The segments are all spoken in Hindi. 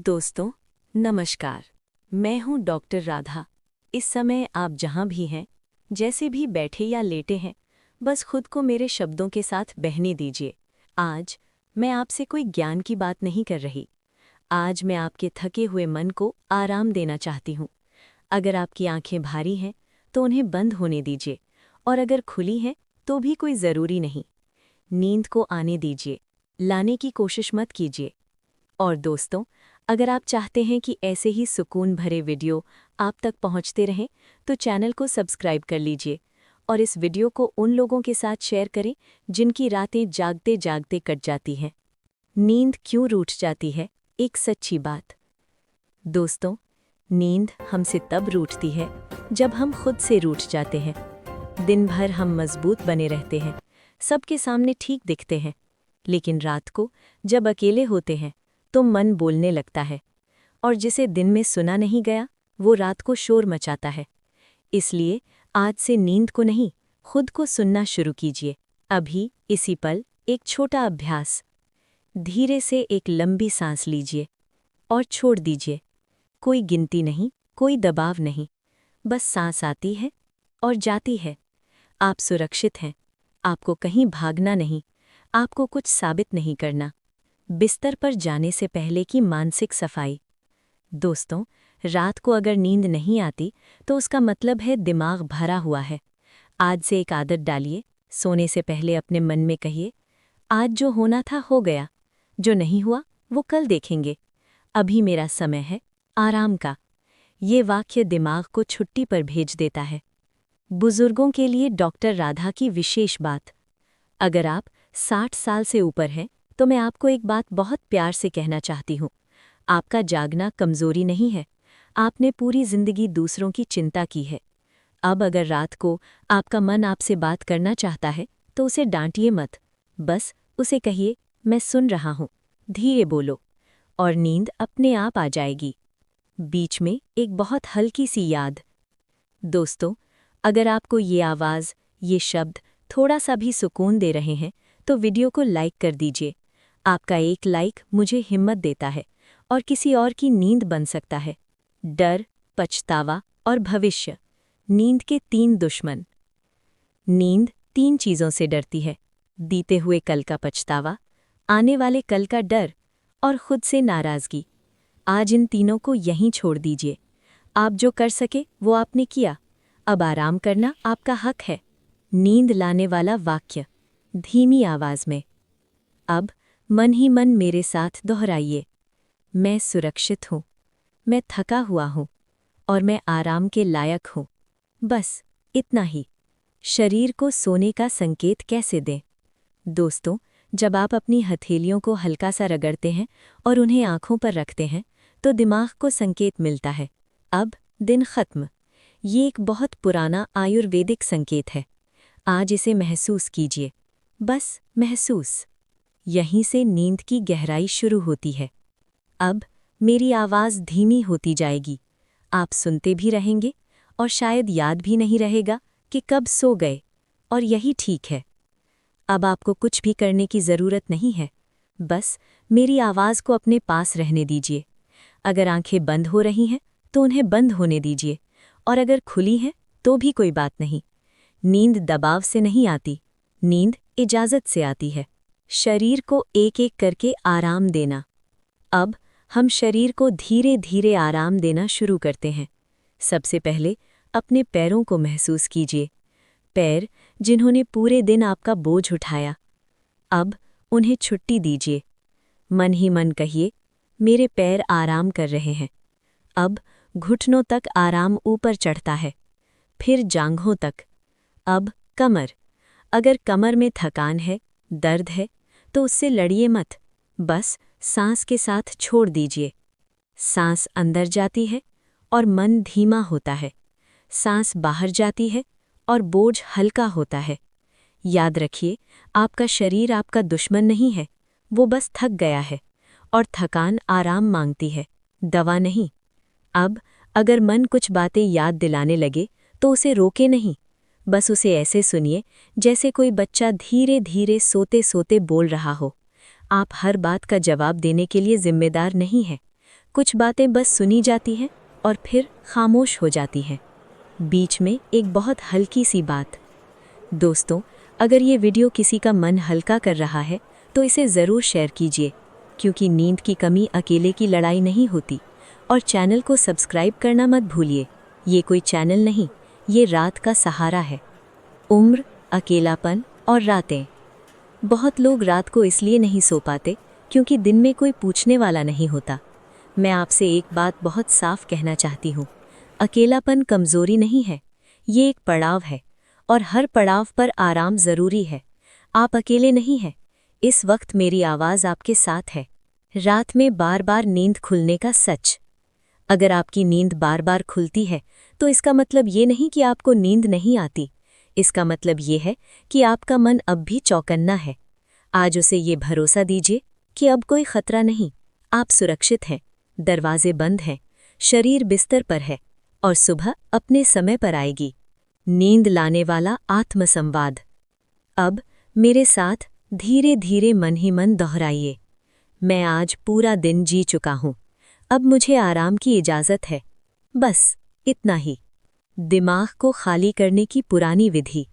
दोस्तों नमस्कार। मैं हूं डॉक्टर राधा। इस समय आप जहां भी हैं, जैसे भी बैठे या लेटे हैं, बस खुद को मेरे शब्दों के साथ बहने दीजिए। आज मैं आपसे कोई ज्ञान की बात नहीं कर रही। आज मैं आपके थके हुए मन को आराम देना चाहती हूं। अगर आपकी आंखें भारी हैं तो उन्हें बंद होने दीजिए, और अगर खुली हैं तो भी कोई ज़रूरी नहीं। नींद को आने दीजिए, लाने की कोशिश मत कीजिए। और दोस्तों, अगर आप चाहते हैं कि ऐसे ही सुकून भरे वीडियो आप तक पहुंचते रहें, तो चैनल को सब्सक्राइब कर लीजिए और इस वीडियो को उन लोगों के साथ शेयर करें जिनकी रातें जागते जागते कट जाती हैं। नींद क्यों रूठ जाती है? एक सच्ची बात। दोस्तों, नींद हमसे तब रूठती है जब हम खुद से रूठ जाते हैं। दिन भर हम मजबूत बने रहते हैं, सबके सामने ठीक दिखते हैं, लेकिन रात को जब अकेले होते हैं तो मन बोलने लगता है, और जिसे दिन में सुना नहीं गया वो रात को शोर मचाता है। इसलिए आज से नींद को नहीं, खुद को सुनना शुरू कीजिए। अभी इसी पल एक छोटा अभ्यास। धीरे से एक लंबी सांस लीजिए और छोड़ दीजिए। कोई गिनती नहीं, कोई दबाव नहीं, बस सांस आती है और जाती है। आप सुरक्षित हैं, आपको कहीं भागना नहीं, आपको कुछ साबित नहीं करना। बिस्तर पर जाने से पहले की मानसिक सफाई। दोस्तों, रात को अगर नींद नहीं आती तो उसका मतलब है दिमाग भरा हुआ है। आज से एक आदत डालिए। सोने से पहले अपने मन में कहिए, आज जो होना था हो गया, जो नहीं हुआ वो कल देखेंगे, अभी मेरा समय है आराम का। ये वाक्य दिमाग को छुट्टी पर भेज देता है। बुजुर्गों के लिए डॉक्टर राधा की विशेष बात। अगर आप 60 साल से ऊपर हैं तो मैं आपको एक बात बहुत प्यार से कहना चाहती हूँ। आपका जागना कमज़ोरी नहीं है, आपने पूरी जिंदगी दूसरों की चिंता की है। अब अगर रात को आपका मन आपसे बात करना चाहता है तो उसे डांटिए मत, बस उसे कहिए, मैं सुन रहा हूँ, धीरे बोलो, और नींद अपने आप आ जाएगी। बीच में एक बहुत हल्की सी याद। दोस्तों, अगर आपको ये आवाज़, ये शब्द थोड़ा सा भी सुकून दे रहे हैं तो वीडियो को लाइक कर दीजिए। आपका एक लाइक मुझे हिम्मत देता है और किसी और की नींद बन सकता है। डर, पछतावा और भविष्य, नींद के 3 दुश्मन। नींद 3 चीज़ों से डरती है: बीते हुए कल का पछतावा, आने वाले कल का डर और खुद से नाराज़गी। आज इन तीनों को यहीं छोड़ दीजिए। आप जो कर सके वो आपने किया, अब आराम करना आपका हक है। नींद लाने वाला वाक्य धीमी आवाज़ में। अब मन ही मन मेरे साथ दोहराइए, मैं सुरक्षित हूँ, मैं थका हुआ हूँ और मैं आराम के लायक हूँ। बस इतना ही। शरीर को सोने का संकेत कैसे दें? दोस्तों, जब आप अपनी हथेलियों को हल्का सा रगड़ते हैं और उन्हें आँखों पर रखते हैं तो दिमाग को संकेत मिलता है, अब दिन खत्म। ये एक बहुत पुराना आयुर्वेदिक संकेत है। आज इसे महसूस कीजिए, बस महसूस। यहीं से नींद की गहराई शुरू होती है। अब मेरी आवाज़ धीमी होती जाएगी, आप सुनते भी रहेंगे और शायद याद भी नहीं रहेगा कि कब सो गए, और यही ठीक है। अब आपको कुछ भी करने की ज़रूरत नहीं है, बस मेरी आवाज़ को अपने पास रहने दीजिए। अगर आंखें बंद हो रही हैं तो उन्हें बंद होने दीजिए, और अगर खुली हैं तो भी कोई बात नहीं। नींद दबाव से नहीं आती, नींद इजाज़त से आती है। शरीर को एक एक करके आराम देना। अब हम शरीर को धीरे धीरे आराम देना शुरू करते हैं। सबसे पहले अपने पैरों को महसूस कीजिए। पैर जिन्होंने पूरे दिन आपका बोझ उठाया, अब उन्हें छुट्टी दीजिए। मन ही मन कहिए, मेरे पैर आराम कर रहे हैं। अब घुटनों तक आराम ऊपर चढ़ता है, फिर जांघों तक, अब कमर। अगर कमर में थकान है, दर्द है, तो उससे लड़िए मत, बस सांस के साथ छोड़ दीजिए। सांस अंदर जाती है और मन धीमा होता है, सांस बाहर जाती है और बोझ हल्का होता है। याद रखिए, आपका शरीर आपका दुश्मन नहीं है, वो बस थक गया है, और थकान आराम मांगती है, दवा नहीं। अब अगर मन कुछ बातें याद दिलाने लगे तो उसे रोके नहीं, बस उसे ऐसे सुनिए जैसे कोई बच्चा धीरे धीरे सोते सोते बोल रहा हो। आप हर बात का जवाब देने के लिए जिम्मेदार नहीं हैं। कुछ बातें बस सुनी जाती हैं और फिर खामोश हो जाती हैं। बीच में एक बहुत हल्की सी बात। दोस्तों, अगर ये वीडियो किसी का मन हल्का कर रहा है तो इसे ज़रूर शेयर कीजिए, क्योंकि नींद की कमी अकेले की लड़ाई नहीं होती। और चैनल को सब्सक्राइब करना मत भूलिए। ये कोई चैनल नहीं, ये रात का सहारा है। उम्र, अकेलापन और रातें। बहुत लोग रात को इसलिए नहीं सो पाते क्योंकि दिन में कोई पूछने वाला नहीं होता। मैं आपसे एक बात बहुत साफ कहना चाहती हूँ। अकेलापन कमज़ोरी नहीं है, ये एक पड़ाव है, और हर पड़ाव पर आराम ज़रूरी है। आप अकेले नहीं हैं। इस वक्त मेरी आवाज़ आपके साथ है। रात में बार बार नींद खुलने का सच। अगर आपकी नींद बार बार खुलती है तो इसका मतलब ये नहीं कि आपको नींद नहीं आती। इसका मतलब ये है कि आपका मन अब भी चौकन्ना है। आज उसे ये भरोसा दीजिए कि अब कोई खतरा नहीं, आप सुरक्षित हैं, दरवाजे बंद हैं, शरीर बिस्तर पर है, और सुबह अपने समय पर आएगी। नींद लाने वाला आत्मसंवाद। अब मेरे साथ धीरे धीरे मन ही मन दोहराइए। मैं आज पूरा दिन जी चुका हूँ, अब मुझे आराम की इजाज़त है। बस इतना ही। दिमाग को खाली करने की पुरानी विधि,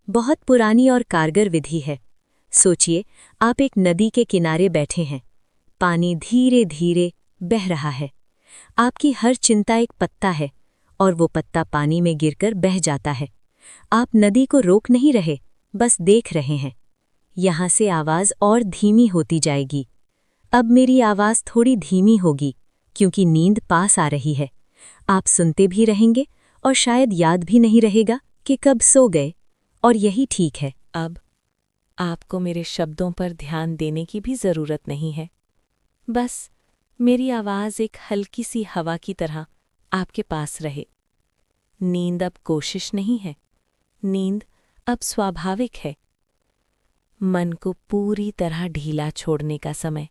बहुत पुरानी और कारगर विधि है। सोचिए, आप एक नदी के किनारे बैठे हैं। पानी धीरे धीरे बह रहा है। आपकी हर चिंता एक पत्ता है, और वो पत्ता पानी में गिरकर बह जाता है। आप नदी को रोक नहीं रहे, बस देख रहे हैं। यहाँ से आवाज़ और धीमी होती जाएगी। अब मेरी आवाज़ थोड़ी धीमी होगी, क्योंकि नींद पास आ रही है। आप सुनते भी रहेंगे और शायद याद भी नहीं रहेगा कि कब सो गए, और यही ठीक है। अब आपको मेरे शब्दों पर ध्यान देने की भी ज़रूरत नहीं है। बस मेरी आवाज़ एक हल्की सी हवा की तरह आपके पास रहे। नींद अब कोशिश नहीं है, नींद अब स्वाभाविक है। मन को पूरी तरह ढीला छोड़ने का समय।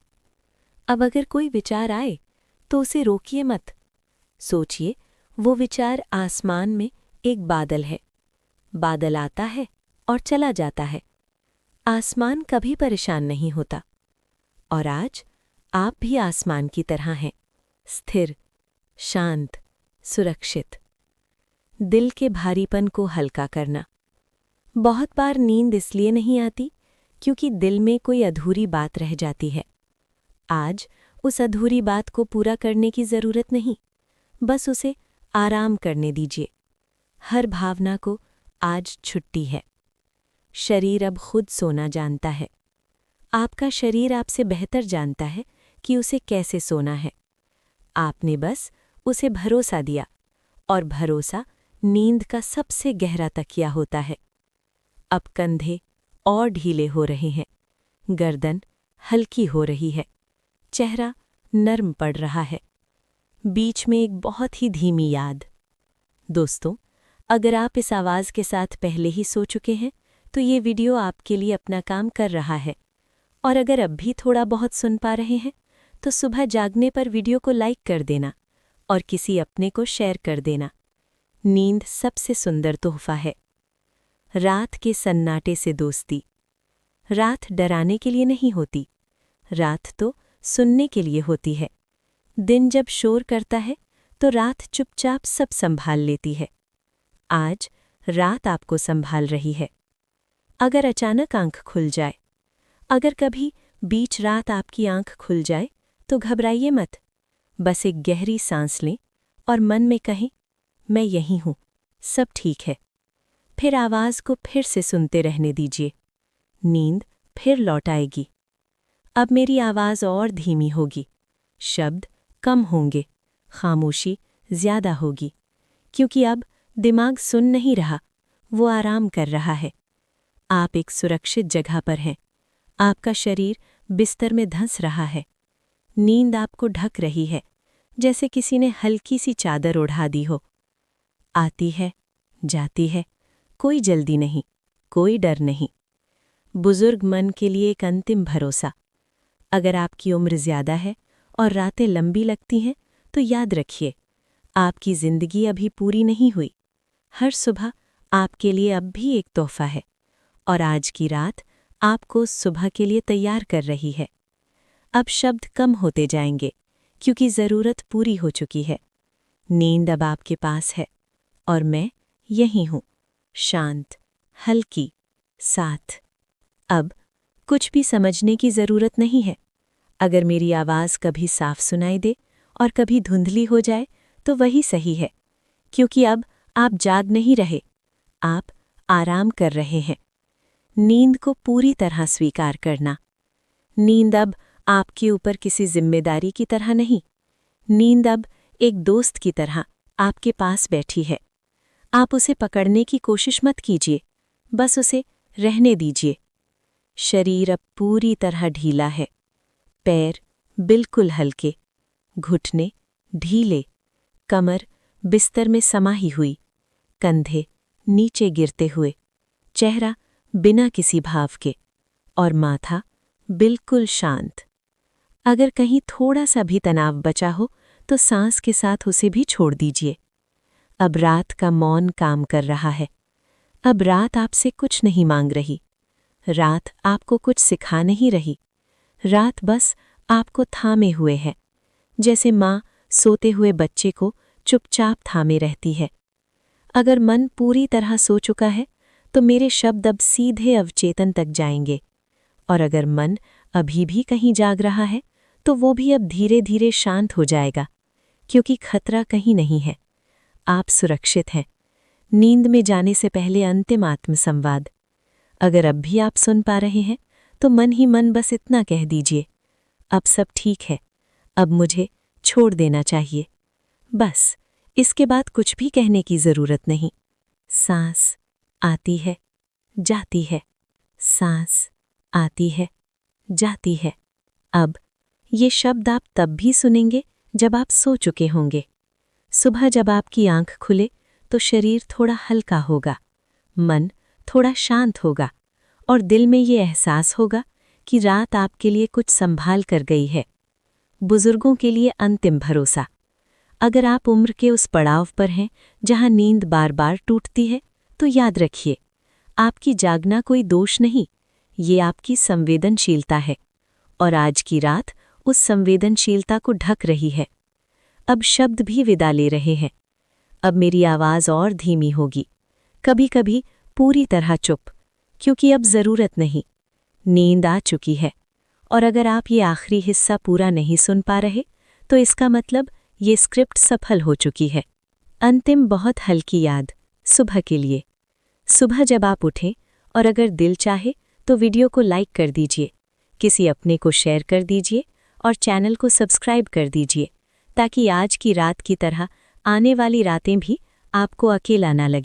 अब अगर कोई विचार आए तो उसे रोकिए मत। सोचिए, वो विचार आसमान में एक बादल है। बादल आता है और चला जाता है। आसमान कभी परेशान नहीं होता। और आज आप भी आसमान की तरह हैं, स्थिर, शांत, सुरक्षित। दिल के भारीपन को हल्का करना। बहुत बार नींद इसलिए नहीं आती क्योंकि दिल में कोई अधूरी बात रह जाती है। आज उस अधूरी बात को पूरा करने की ज़रूरत नहीं, बस उसे आराम करने दीजिए। हर भावना को आज छुट्टी है। शरीर अब खुद सोना जानता है। आपका शरीर आपसे बेहतर जानता है कि उसे कैसे सोना है। आपने बस उसे भरोसा दिया, और भरोसा नींद का सबसे गहरा तकिया होता है। अब कंधे और ढीले हो रहे हैं, गर्दन हल्की हो रही है, चेहरा नर्म पड़ रहा है। बीच में एक बहुत ही धीमी याद। दोस्तों, अगर आप इस आवाज़ के साथ पहले ही सो चुके हैं तो ये वीडियो आपके लिए अपना काम कर रहा है। और अगर अब भी थोड़ा बहुत सुन पा रहे हैं तो सुबह जागने पर वीडियो को लाइक कर देना और किसी अपने को शेयर कर देना। नींद सबसे सुंदर तोहफा है। रात के सन्नाटे से दोस्ती। रात डराने के लिए नहीं होती, रात तो सुनने के लिए होती है। दिन जब शोर करता है तो रात चुपचाप सब संभाल लेती है। आज रात आपको संभाल रही है। अगर अचानक आंख खुल जाए, अगर कभी बीच रात आपकी आंख खुल जाए तो घबराइए मत। बस एक गहरी सांस लें और मन में कहें, मैं यहीं हूँ, सब ठीक है। फिर आवाज़ को फिर से सुनते रहने दीजिए। नींद फिर लौट आएगी। अब मेरी आवाज़ और धीमी होगी, शब्द कम होंगे, खामोशी ज़्यादा होगी, क्योंकि अब दिमाग सुन नहीं रहा, वो आराम कर रहा है। आप एक सुरक्षित जगह पर हैं। आपका शरीर बिस्तर में धंस रहा है। नींद आपको ढक रही है, जैसे किसी ने हल्की सी चादर ओढ़ा दी हो। आती है, जाती है, कोई जल्दी नहीं, कोई डर नहीं। बुजुर्ग मन के लिए एक अंतिम भरोसा। अगर आपकी उम्र ज़्यादा है और रातें लंबी लगती हैं तो याद रखिए, आपकी ज़िंदगी अभी पूरी नहीं हुई। हर सुबह आपके लिए अब भी एक तोहफा है, और आज की रात आपको सुबह के लिए तैयार कर रही है। अब शब्द कम होते जाएंगे, क्योंकि ज़रूरत पूरी हो चुकी है। नींद अब आपके पास है और मैं यहीं हूँ, शांत, हल्की, साथ। अब कुछ भी समझने की ज़रूरत नहीं है। अगर मेरी आवाज़ कभी साफ सुनाई दे और कभी धुंधली हो जाए तो वही सही है, क्योंकि अब आप जाग नहीं रहे, आप आराम कर रहे हैं। नींद को पूरी तरह स्वीकार करना। नींद अब आपके ऊपर किसी जिम्मेदारी की तरह नहीं, नींद अब एक दोस्त की तरह आपके पास बैठी है। आप उसे पकड़ने की कोशिश मत कीजिए, बस उसे रहने दीजिए। शरीर अब पूरी तरह ढीला है, पैर बिल्कुल हल्के, घुटने ढीले, कमर बिस्तर में समाही हुई, कंधे नीचे गिरते हुए, चेहरा बिना किसी भाव के और माथा बिल्कुल शांत। अगर कहीं थोड़ा सा भी तनाव बचा हो तो सांस के साथ उसे भी छोड़ दीजिए। अब रात का मौन काम कर रहा है। अब रात आपसे कुछ नहीं मांग रही, रात आपको कुछ सिखा नहीं रही। रात बस आपको थामे हुए है, जैसे माँ सोते हुए बच्चे को चुपचाप थामे रहती है। अगर मन पूरी तरह सो चुका है तो मेरे शब्द अब सीधे अवचेतन तक जाएंगे, और अगर मन अभी भी कहीं जाग रहा है तो वो भी अब धीरे धीरे शांत हो जाएगा, क्योंकि खतरा कहीं नहीं है। आप सुरक्षित हैं। नींद में जाने से पहले अंतिम आत्मसंवाद। अगर अब भी आप सुन पा रहे हैं तो मन ही मन बस इतना कह दीजिए, अब सब ठीक है, अब मुझे छोड़ देना चाहिए। बस इसके बाद कुछ भी कहने की ज़रूरत नहीं। सांस आती है, जाती है, सांस आती है, जाती है। अब ये शब्द आप तब भी सुनेंगे जब आप सो चुके होंगे। सुबह जब आपकी आंख खुले तो शरीर थोड़ा हल्का होगा, मन थोड़ा शांत होगा और दिल में ये एहसास होगा कि रात आपके लिए कुछ संभाल कर गई है। बुजुर्गों के लिए अंतिम भरोसा। अगर आप उम्र के उस पड़ाव पर हैं जहां नींद बार बार टूटती है, तो याद रखिए, आपकी जागना कोई दोष नहीं, ये आपकी संवेदनशीलता है, और आज की रात उस संवेदनशीलता को ढक रही है। अब शब्द भी विदा ले रहे हैं। अब मेरी आवाज़ और धीमी होगी, कभी कभी पूरी तरह चुप, क्योंकि अब ज़रूरत नहीं, नींद आ चुकी है। और अगर आप ये आखिरी हिस्सा पूरा नहीं सुन पा रहे तो इसका मतलब ये स्क्रिप्ट सफल हो चुकी है। अंतिम बहुत हल्की याद सुबह के लिए। सुबह जब आप उठें और अगर दिल चाहे तो वीडियो को लाइक कर दीजिए, किसी अपने को शेयर कर दीजिए और चैनल को सब्सक्राइब कर दीजिए, ताकि आज की रात की तरह आने वाली रातें भी आपको अकेला ना लगे।